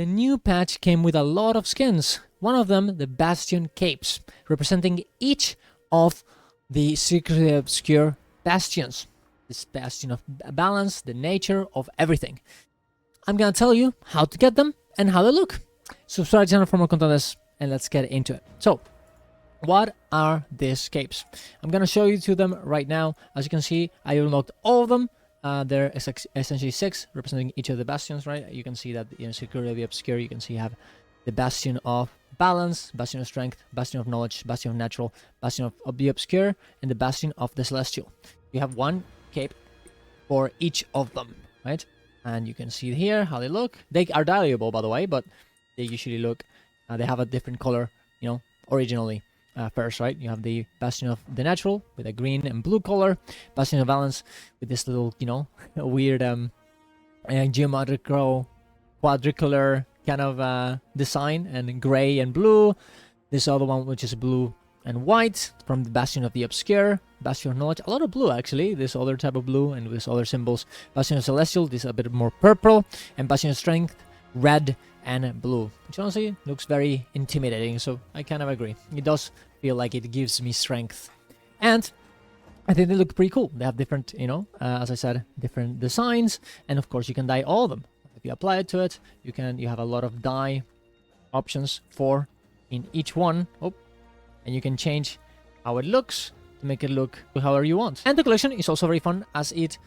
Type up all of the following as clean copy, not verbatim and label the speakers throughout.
Speaker 1: The new patch came with a lot of skins. One of them, the Bastion capes, representing each of the secretly obscure bastions. This bastion of balance, the nature of everything. I'm gonna tell you how to get them and how they look. Subscribe to the channel for more content and let's get into it. So, what are these capes? I'm gonna show you to them right now. As you can see, I unlocked all of them. There is essentially 6 representing each of the bastions, right? You can see that in Security Obscure, you can see you have the Bastion of Balance, Bastion of Strength, Bastion of Knowledge, Bastion of Natural, Bastion of the Obscure, and the Bastion of the Celestial. You have one cape for each of them, right? And you can see here how they look. They are dyeable, by the way, but they usually look, they have a different color, you know, originally. First, right? You have the Bastion of the Natural with a green and blue color, Bastion of Balance with this little, you know, weird geometrical quadricular kind of design, and gray and blue. This other one, which is blue and white, from the Bastion of the Obscure, Bastion of Knowledge, a lot of blue actually, this other type of blue, and with other symbols. Bastion of Celestial, this is a bit more purple, and Bastion of Strength, red and blue, which honestly looks very intimidating, so I kind of agree. It does feel like it gives me strength, and I think they look pretty cool. They have different, you know, as I said, different designs, and of course you can dye all of them. If you apply it to it, you have a lot of dye options for in each one. Oh, and you can change how it looks to make it look however you want. And the collection is also very fun, as it's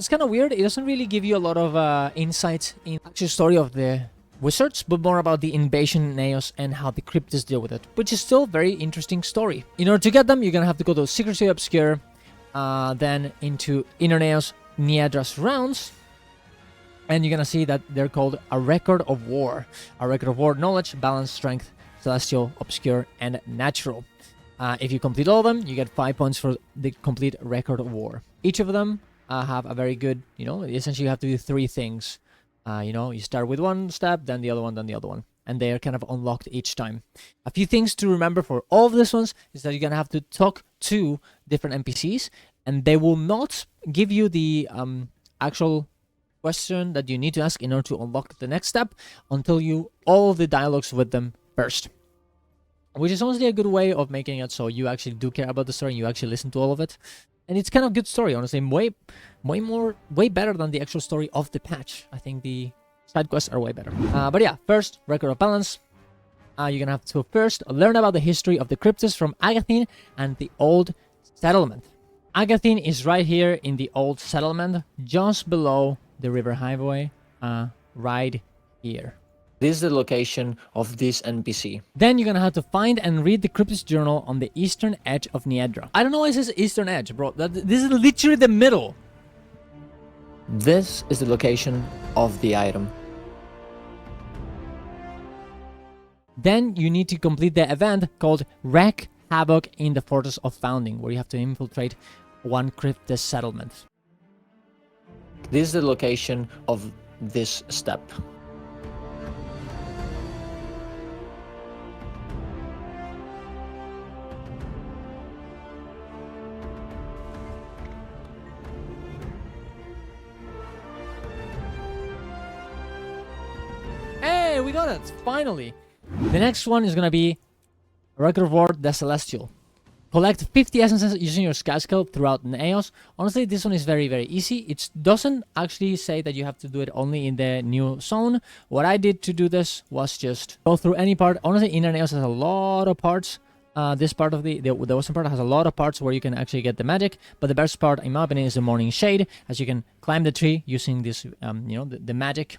Speaker 1: kind of weird. It doesn't really give you a lot of insights in the actual story of the wizards, but more about the invasion in Neos and how the cryptids deal with it, which is still a very interesting story. In order to get them, you're gonna have to go to Secretly Obscure, then into Inner Neos Niadra's Rounds, and you're gonna see that they're called a Record of War. A Record of War, Knowledge, Balance, Strength, Celestial, Obscure, and Natural. If you complete all of them, you get 5 points for the complete Record of War. Each of them have a very good, you know, essentially you have to do 3 things. You know, you start with one step, then the other one, then the other one. And they are kind of unlocked each time. A few things to remember for all of these ones is that you're going to have to talk to different NPCs, and they will not give you the actual question that you need to ask in order to unlock the next step until you all the dialogues with them first. Which is honestly a good way of making it so you actually do care about the story and you actually listen to all of it. And it's kind of good story, honestly. Way better than the actual story of the patch. I think the side quests are way better. But yeah, first, Record of Balance. You're gonna have to first learn about the history of the cryptids from Agathine and the Old Settlement. Agathine is right here in the Old Settlement, just below the River Highway, right here. This is the location of this NPC. Then you're gonna have to find and read the Cryptid's journal on the eastern edge of Niedra. I don't know why it says eastern edge, bro. This is literally the middle. This is the location of the item. Then you need to complete the event called Wreak Havoc in the Fortress of Founding, where you have to infiltrate one Cryptid settlement. This is the location of this step. Hey, we got it! Finally! The next one is gonna be Record of War, the Celestial. Collect 50 essences using your sky skill throughout Neos. Honestly, this one is very, very easy. It doesn't actually say that you have to do it only in the new zone. What I did to do this was just go through any part. Honestly, Inner Neos has a lot of parts. This part of the western part has a lot of parts where you can actually get the magic, but the best part, in my opinion, is the Morning Shade, as you can climb the tree using this, you know, the magic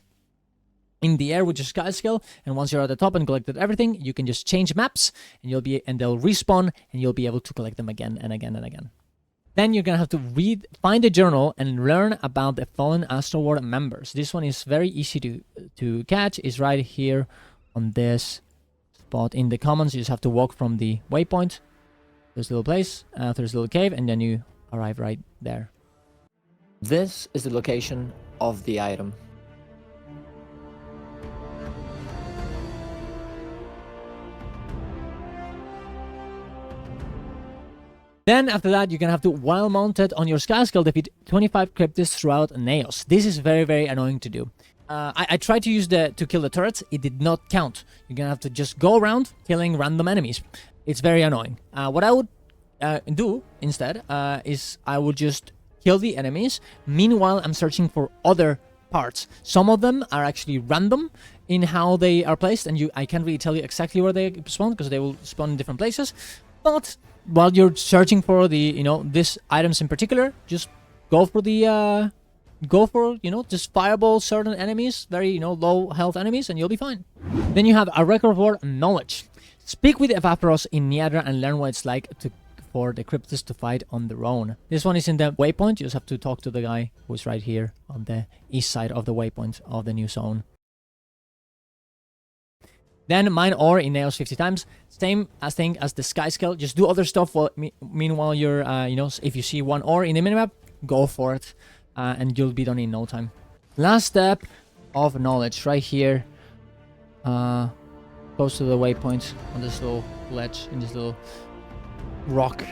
Speaker 1: in the air with your sky skill, and once you're at the top and collected everything, you can just change maps, and they'll respawn, and you'll be able to collect them again and again and again. Then you're gonna have to find the journal and learn about the fallen Astral World members. This one is very easy to catch. It's right here on this spot in the commons. You just have to walk from the waypoint. There's a little place, there's a little cave, and then you arrive right there. This is the location of the item. Then after that, you're gonna have to, while mounted on your sky skill, defeat 25 cryptids throughout Neos. This is very, very annoying to do. I tried to use to kill the turrets. It did not count. You're gonna have to just go around killing random enemies. It's very annoying. What I would do instead is I would just kill the enemies. Meanwhile, I'm searching for other parts. Some of them are actually random in how they are placed, and I can't really tell you exactly where they spawn because they will spawn in different places. But while you're searching for these items in particular, just go for just fireball certain enemies, very low health enemies, and you'll be fine. Then you have a record for knowledge. Speak with Evaporos in Niadra and learn what it's like for the cryptids to fight on their own. This one is in the waypoint. You just have to talk to the guy who's right here on the east side of the waypoint of the new zone. Then mine ore in Nails 50 times. Same thing as the sky scale. Just do other stuff meanwhile you're, if you see one ore in the minimap, go for it. And you'll be done in no time. Last step of knowledge right here. Goes to the waypoint on this little ledge, in this little rock.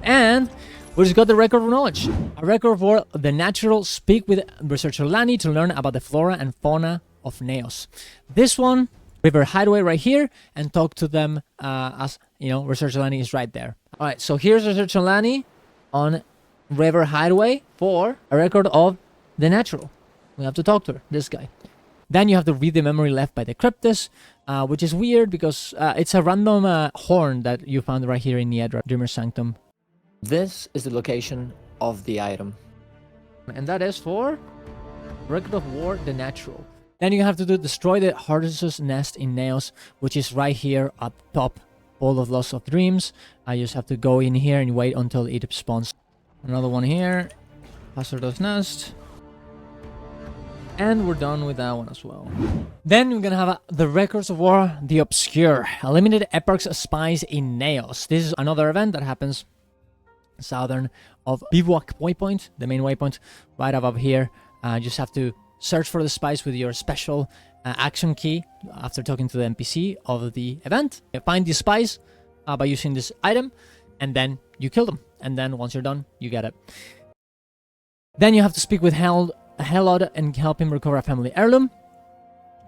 Speaker 1: And we just got the record of knowledge. A record for the natural. Speak with researcher Lani to learn about the flora and fauna of Neos. This one, River Hideaway right here, and talk to them as, researcher Lani is right there. Alright, so here's researcher Lani on River Hideaway for a record of the natural. We have to talk to her, this guy. Then you have to read the memory left by the Cryptis, which is weird because it's a random horn that you found right here in Niadra, Dreamer's Sanctum. This is the location of the item. And that is for Record of War, the natural. Then you have to destroy the Hardus' nest in Naos, which is right here at the top, Ball of Loss of Dreams. I just have to go in here and wait until it spawns. Another one here, Hazardous Nest. And we're done with that one as well. Then we're gonna have the Records of War, the Obscure. Eliminate Eparch's spies in Naos. This is another event that happens southern of Bivouac Waypoint, the main waypoint, right above here. You just have to search for the spies with your special action key after talking to the NPC of the event. You find the spies by using this item, and then you kill them. And then once you're done, you get it. Then you have to speak with Helod and help him recover a family heirloom.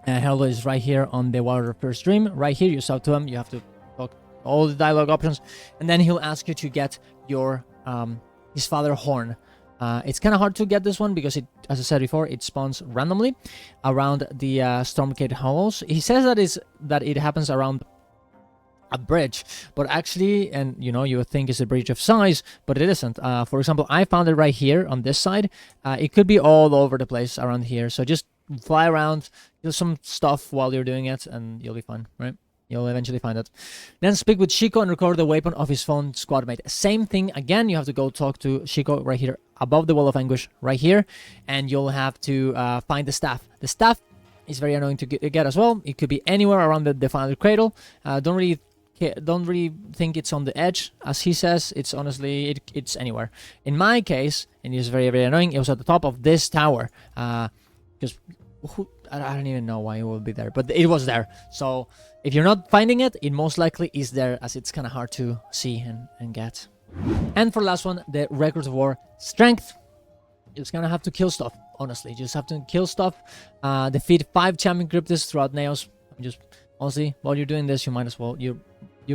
Speaker 1: Helod is right here on the Water of First Dream. Right here, you talk to him. You have to talk all the dialogue options, and then he'll ask you to get your his father horn. It's kind of hard to get this one because as I said before, it spawns randomly around the Stormgate Hollows. He says that it happens around a bridge, but actually, and you would think it's a bridge of size, but it isn't. For example, I found it right here on this side. It could be all over the place around here, so just fly around, do some stuff while you're doing it, and you'll be fine, right? You'll eventually find it. Then speak with Shiko and record the weapon of his phone squadmate. Same thing again. You have to go talk to Shiko right here above the Wall of Anguish right here, and you'll have to find the staff. The staff is very annoying to get as well. It could be anywhere around the Defiled Cradle. Don't really think it's on the edge, as he says. It's honestly, it's anywhere. In my case, and it's very, very annoying, it was at the top of this tower. Because I don't even know why it will be there, but it was there. So if you're not finding it, it most likely is there, as it's kind of hard to see and get. And for last one, the Records of War Strength. You're just gonna have to kill stuff, honestly. You just have to kill stuff. Defeat 5 champion cryptids throughout Naos. Just honestly, while you're doing this, you might as well. You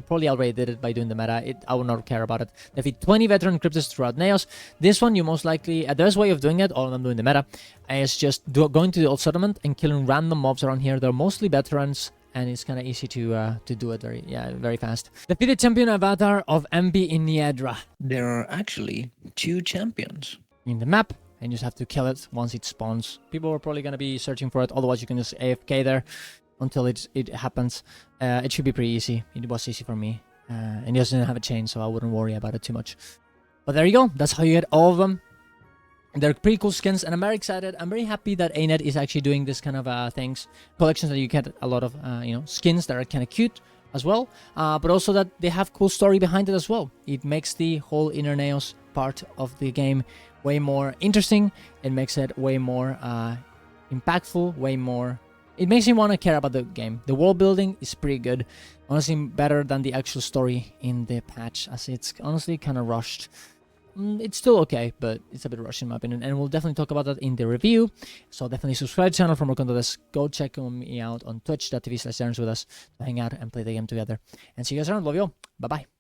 Speaker 1: probably already did it by doing the meta. I would not care about it. Defeat 20 veteran cryptids throughout Naos. This one, you most likely... the best way of doing it, all I'm doing the meta, is just going to the old settlement and killing random mobs around here. They're mostly veterans, and it's kind of easy to do it very fast. Defeat the champion avatar of MB in Niadra.
Speaker 2: There are actually 2 champions
Speaker 1: in the map, and you just have to kill it once it spawns. People are probably going to be searching for it, otherwise you can just AFK there until it happens. It should be pretty easy. It was easy for me. And it doesn't have a chain, so I wouldn't worry about it too much. But there you go. That's how you get all of them. They're pretty cool skins, and I'm very excited. I'm very happy that ANET is actually doing this kind of things. Collections that you get a lot of, skins that are kind of cute as well. But also that they have cool story behind it as well. It makes the whole Inner Naos part of the game way more interesting. It makes it way more impactful, way more... It makes me want to care about the game. The world building is pretty good. Honestly, better than the actual story in the patch, as it's honestly kind of rushed. it's still okay, but it's a bit rushed in my opinion, and we'll definitely talk about that in the review. So definitely subscribe to the channel for more content. Go check me out on twitch.tv/with us to hang out and play the game together. And see you guys around. Love you all. Bye bye.